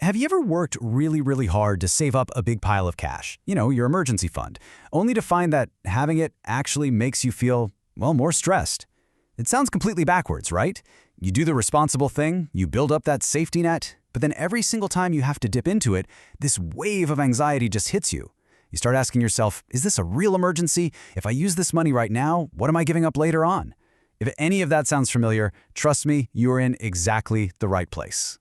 Have you ever worked really, really hard to save up a big pile of cash? Your emergency fund, only to find that having it actually makes you feel, well, more stressed. It sounds completely backwards, right? You do the responsible thing, you build up that safety net, but then every single time you have to dip into it, this wave of anxiety just hits you. You start asking yourself, is this a real emergency? If I use this money right now, what am I giving up later on? If any of that sounds familiar, trust me, you are in exactly the right place.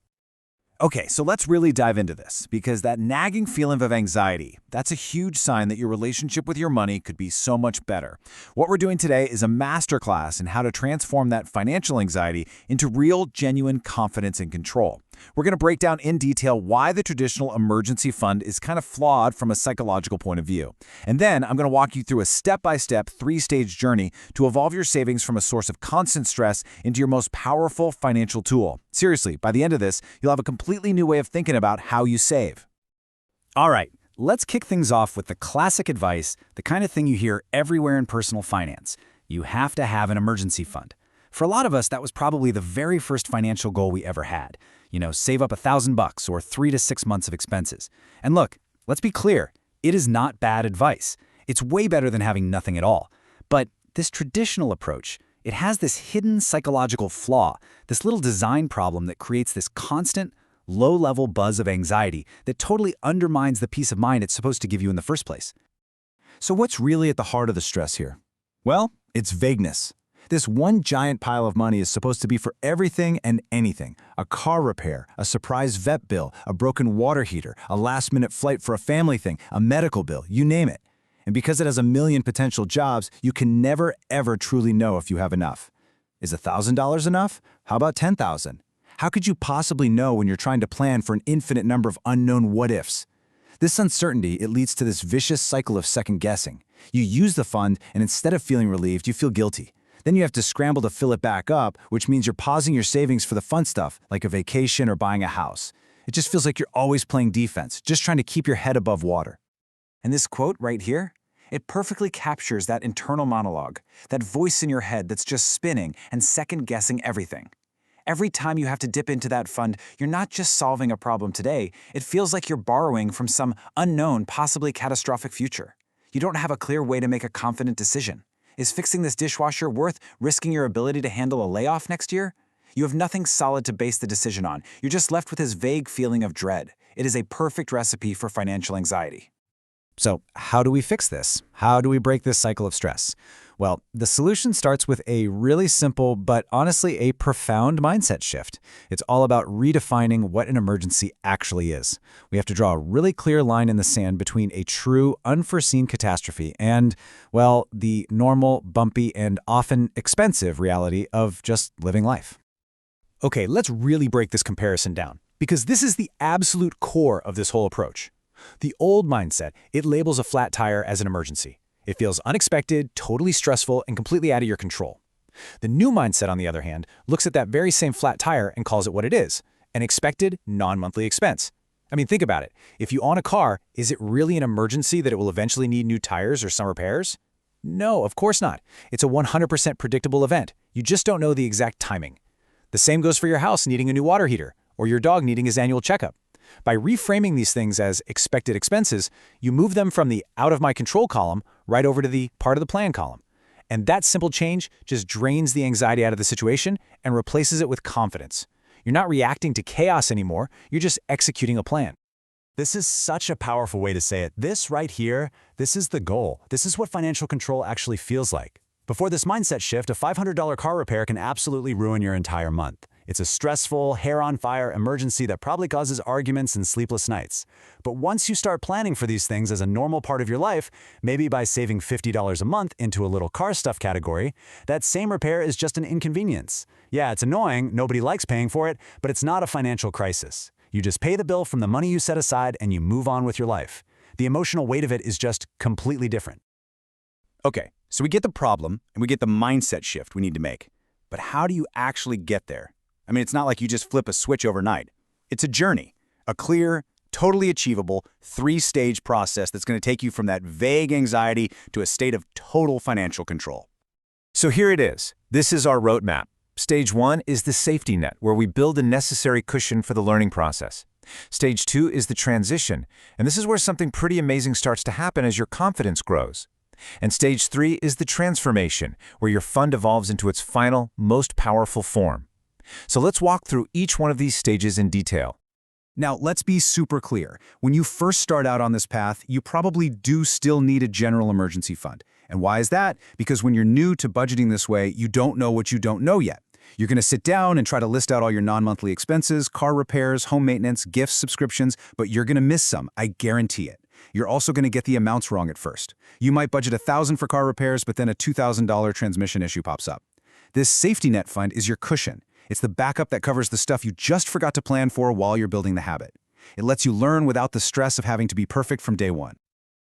Okay, so let's really dive into this, because that nagging feeling of anxiety, that's a huge sign that your relationship with your money could be so much better. What we're doing today is a masterclass in how to transform that financial anxiety into real, genuine confidence and control. We're going to break down in detail why the traditional emergency fund is kind of flawed from a psychological point of view. And then I'm going to walk you through a step-by-step, three-stage journey to evolve your savings from a source of constant stress into your most powerful financial tool. Seriously, by the end of this, you'll have a completely new way of thinking about how you save. All right, let's kick things off with the classic advice, the kind of thing you hear everywhere in personal finance. You have to have an emergency fund. For a lot of us, that was probably the very first financial goal we ever had. Save up $1,000 or 3 to 6 months of expenses. And look, let's be clear, it is not bad advice. It's way better than having nothing at all. But this traditional approach, it has this hidden psychological flaw, this little design problem that creates this constant, low-level buzz of anxiety that totally undermines the peace of mind it's supposed to give you in the first place. So what's really at the heart of the stress here? Well, it's vagueness. This one giant pile of money is supposed to be for everything and anything. A car repair, a surprise vet bill, a broken water heater, a last-minute flight for a family thing, a medical bill, you name it. And because it has a million potential jobs, you can never, ever truly know if you have enough. Is $1,000 enough? How about $10,000? How could you possibly know when you're trying to plan for an infinite number of unknown what-ifs? This uncertainty, it leads to this vicious cycle of second-guessing. You use the fund, and instead of feeling relieved, you feel guilty. Then you have to scramble to fill it back up, which means you're pausing your savings for the fun stuff, like a vacation or buying a house. It just feels like you're always playing defense, just trying to keep your head above water. And this quote right here, it perfectly captures that internal monologue, that voice in your head that's just spinning and second-guessing everything. Every time you have to dip into that fund, you're not just solving a problem today, it feels like you're borrowing from some unknown, possibly catastrophic future. You don't have a clear way to make a confident decision. Is fixing this dishwasher worth risking your ability to handle a layoff next year? You have nothing solid to base the decision on. You're just left with this vague feeling of dread. It is a perfect recipe for financial anxiety. So how do we fix this? How do we break this cycle of stress? Well, the solution starts with a really simple, but honestly a profound mindset shift. It's all about redefining what an emergency actually is. We have to draw a really clear line in the sand between a true, unforeseen catastrophe and, well, the normal, bumpy, and often expensive reality of just living life. Okay, let's really break this comparison down, because this is the absolute core of this whole approach. The old mindset, it labels a flat tire as an emergency. It feels unexpected, totally stressful, and completely out of your control. The new mindset, on the other hand, looks at that very same flat tire and calls it what it is, an expected, non-monthly expense. I mean, think about it. If you own a car, is it really an emergency that it will eventually need new tires or some repairs? No, of course not. It's a 100% predictable event. You just don't know the exact timing. The same goes for your house needing a new water heater, or your dog needing his annual checkup. By reframing these things as expected expenses, you move them from the out-of-my-control column right over to the part-of-the-plan column. And that simple change just drains the anxiety out of the situation and replaces it with confidence. You're not reacting to chaos anymore, you're just executing a plan. This is such a powerful way to say it. This right here, this is the goal. This is what financial control actually feels like. Before this mindset shift, a $500 car repair can absolutely ruin your entire month. It's a stressful, hair-on-fire emergency that probably causes arguments and sleepless nights. But once you start planning for these things as a normal part of your life, maybe by saving $50 a month into a little car stuff category, that same repair is just an inconvenience. Yeah, it's annoying, nobody likes paying for it, but it's not a financial crisis. You just pay the bill from the money you set aside and you move on with your life. The emotional weight of it is just completely different. Okay, so we get the problem and we get the mindset shift we need to make. But how do you actually get there? I mean, it's not like you just flip a switch overnight. It's a journey, a clear, totally achievable, three-stage process that's going to take you from that vague anxiety to a state of total financial control. So here it is. This is our roadmap. Stage 1 is the safety net, where we build a necessary cushion for the learning process. Stage 2 is the transition, and this is where something pretty amazing starts to happen as your confidence grows. And Stage 3 is the transformation, where your fund evolves into its final, most powerful form. So let's walk through each one of these stages in detail. Now, let's be super clear. When you first start out on this path, you probably do still need a general emergency fund. And why is that? Because when you're new to budgeting this way, you don't know what you don't know yet. You're going to sit down and try to list out all your non-monthly expenses, car repairs, home maintenance, gifts, subscriptions, but you're going to miss some, I guarantee it. You're also going to get the amounts wrong at first. You might budget $1,000 for car repairs, but then a $2,000 transmission issue pops up. This safety net fund is your cushion. It's the backup that covers the stuff you just forgot to plan for while you're building the habit. It lets you learn without the stress of having to be perfect from day one.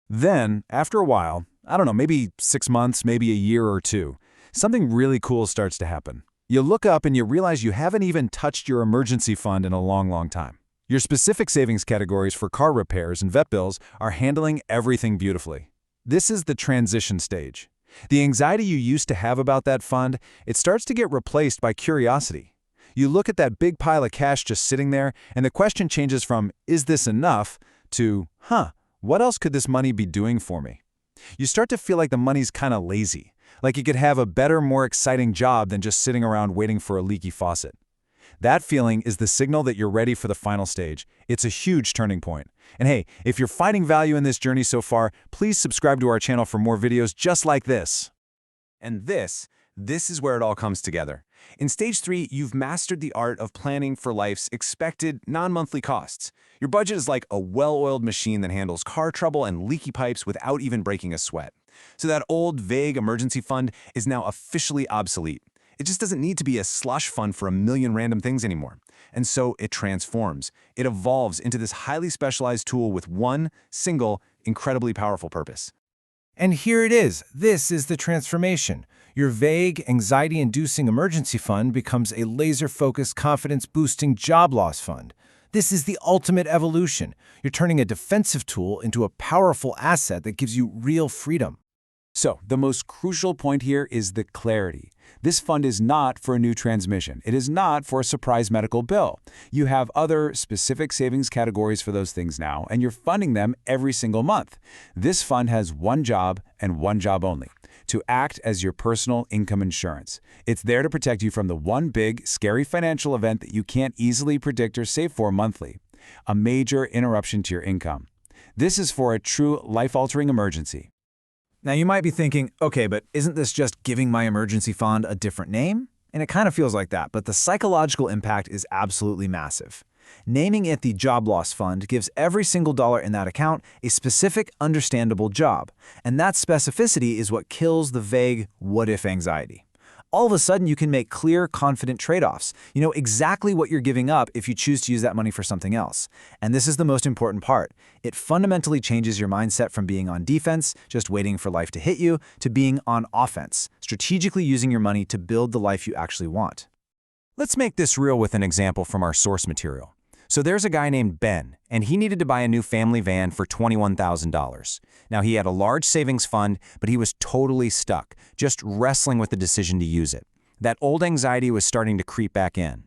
Then, after a while, I don't know, maybe 6 months, maybe a year or two, something really cool starts to happen. You look up and you realize you haven't even touched your emergency fund in a long, long time. Your specific savings categories for car repairs and vet bills are handling everything beautifully. This is the transition stage. The anxiety you used to have about that fund, it starts to get replaced by curiosity. You look at that big pile of cash just sitting there, and the question changes from, is this enough, to, what else could this money be doing for me? You start to feel like the money's kind of lazy, like it could have a better, more exciting job than just sitting around waiting for a leaky faucet. That feeling is the signal that you're ready for the final stage. It's a huge turning point. And hey, if you're finding value in this journey so far, please subscribe to our channel for more videos just like this. And this is where it all comes together. In Stage 3, you've mastered the art of planning for life's expected non-monthly costs. Your budget is like a well-oiled machine that handles car trouble and leaky pipes without even breaking a sweat. So that old, vague emergency fund is now officially obsolete. It just doesn't need to be a slush fund for a million random things anymore. And so it transforms. It evolves into this highly specialized tool with one single, incredibly powerful purpose. And here it is. This is the transformation. Your vague, anxiety-inducing emergency fund becomes a laser-focused, confidence-boosting job loss fund. This is the ultimate evolution. You're turning a defensive tool into a powerful asset that gives you real freedom. So, the most crucial point here is the clarity. This fund is not for a new transmission. It is not for a surprise medical bill. You have other specific savings categories for those things now, and you're funding them every single month. This fund has one job and one job only: to act as your personal income insurance. It's there to protect you from the one big, scary financial event that you can't easily predict or save for monthly: a major interruption to your income. This is for a true life-altering emergency. Now, you might be thinking, okay, but isn't this just giving my emergency fund a different name? And it kind of feels like that, but the psychological impact is absolutely massive. Naming it the Job Loss Fund gives every single dollar in that account a specific, understandable job. And that specificity is what kills the vague what-if anxiety. All of a sudden, you can make clear, confident trade-offs. You know exactly what you're giving up if you choose to use that money for something else. And this is the most important part. It fundamentally changes your mindset from being on defense, just waiting for life to hit you, to being on offense, strategically using your money to build the life you actually want. Let's make this real with an example from our source material. So there's a guy named Ben, and he needed to buy a new family van for $21,000. Now, he had a large savings fund, but he was totally stuck, just wrestling with the decision to use it. That old anxiety was starting to creep back in.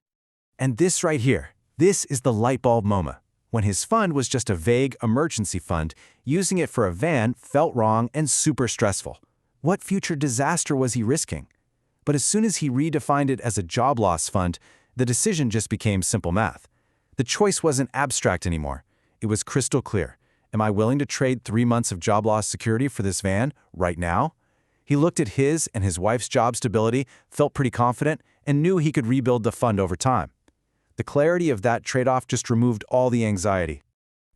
And this right here, this is the light bulb moment. When his fund was just a vague emergency fund, using it for a van felt wrong and super stressful. What future disaster was he risking? But as soon as he redefined it as a job loss fund, the decision just became simple math. The choice wasn't abstract anymore. It was crystal clear. Am I willing to trade 3 months of job loss security for this van right now? He looked at his and his wife's job stability, felt pretty confident, and knew he could rebuild the fund over time. The clarity of that trade-off just removed all the anxiety.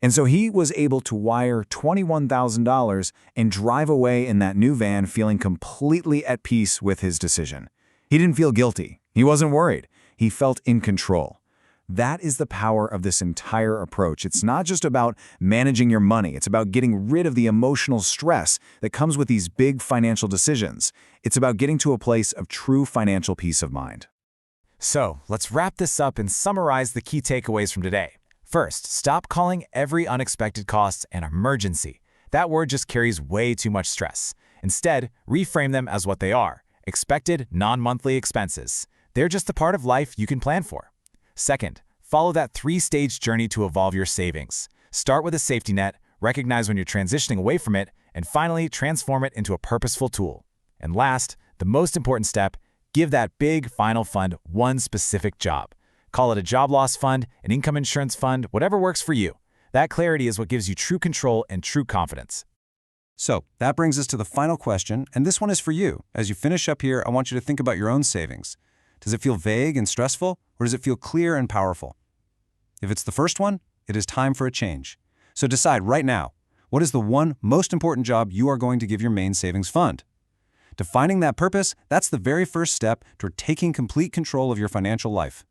And so he was able to wire $21,000 and drive away in that new van feeling completely at peace with his decision. He didn't feel guilty. He wasn't worried. He felt in control. That is the power of this entire approach. It's not just about managing your money. It's about getting rid of the emotional stress that comes with these big financial decisions. It's about getting to a place of true financial peace of mind. So, let's wrap this up and summarize the key takeaways from today. First, stop calling every unexpected cost an emergency. That word just carries way too much stress. Instead, reframe them as what they are: expected non-monthly expenses. They're just a part of life you can plan for. Second, Follow that three-stage journey to evolve your savings. Start with a safety net, recognize when you're transitioning away from it, and finally, transform it into a purposeful tool. And last, the most important step, give that big final fund one specific job. Call it a job loss fund, an income insurance fund, whatever works for you. That clarity is what gives you true control and true confidence. So that brings us to the final question, and this one is for you. As you finish up here, I want you to think about your own savings. Does it feel vague and stressful, or does it feel clear and powerful? If it's the first one, it is time for a change. So decide right now, what is the one most important job you are going to give your main savings fund? Defining that purpose, that's the very first step toward taking complete control of your financial life.